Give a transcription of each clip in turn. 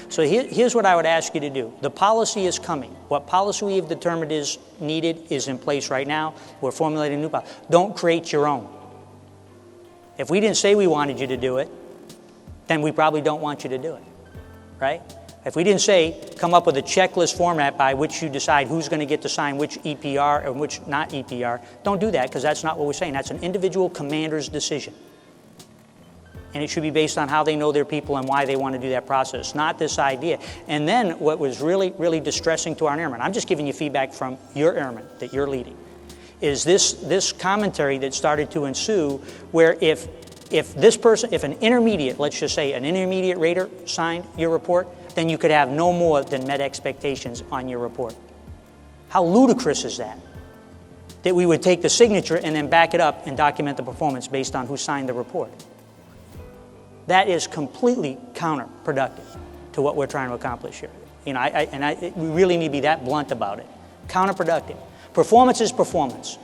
So here's what I would ask you to do. The policy is coming. What policy we have determined is needed is in place right now. We're formulating a new policy. Don't create your own. If we didn't say we wanted you to do it, then we probably don't want you to do it, right? If we didn't say, come up with a checklist format by which you decide who's going to get to sign which EPR and which not EPR, don't do that, because that's not what we're saying. That's an individual commander's decision. And it should be based on how they know their people and why they want to do that process, not this idea. And then what was really, really distressing to our airmen, I'm just giving you feedback from your airmen that you're leading, is this commentary that started to ensue where if this person, if an intermediate, let's just say an intermediate rater signed your report, then you could have no more than met expectations on your report. How ludicrous is that? That we would take the signature and then back it up and document the performance based on who signed the report. That is completely counterproductive to what we're trying to accomplish here. You know, we really need to be that blunt about it. Counterproductive. Performance is performance.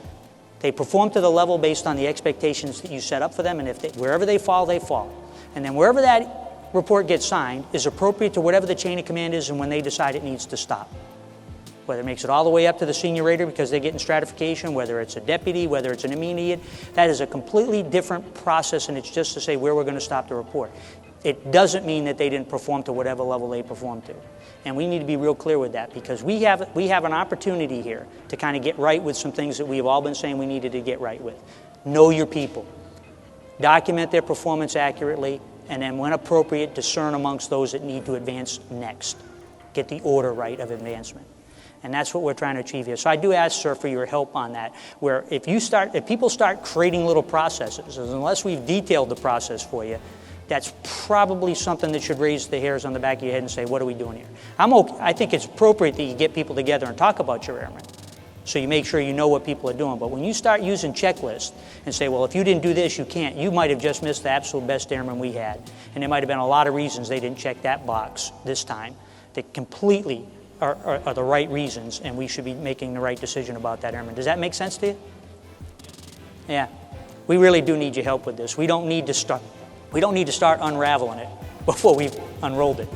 They perform to the level based on the expectations that you set up for them, and wherever they fall, they fall. And then wherever that report gets signed is appropriate to whatever the chain of command is and when they decide it needs to stop. Whether it makes it all the way up to the senior rater because they get in stratification, whether it's a deputy, whether it's an intermediate, that is a completely different process, and it's just to say where we're going to stop the report. It doesn't mean that they didn't perform to whatever level they performed to. And we need to be real clear with that, because we have an opportunity here to kind of get right with some things that we have all been saying we needed to get right with. Know your people. Document their performance accurately, and then when appropriate, discern amongst those that need to advance next. Get the order right of advancement. And that's what we're trying to achieve here. So I do ask, sir, for your help on that, where if people start creating little processes, unless we've detailed the process for you, that's probably something that should raise the hairs on the back of your head and say, what are we doing here? I think it's appropriate that you get people together and talk about your airmen, so you make sure you know what people are doing. But when you start using checklists and say, well, if you didn't do this, you can't, you might have just missed the absolute best airmen we had. And there might have been a lot of reasons they didn't check that box this time that completely are the right reasons, and we should be making the right decision about that airman. Does that make sense to you? Yeah. We really do need your help with this. We don't need to start unraveling it before we've unrolled it.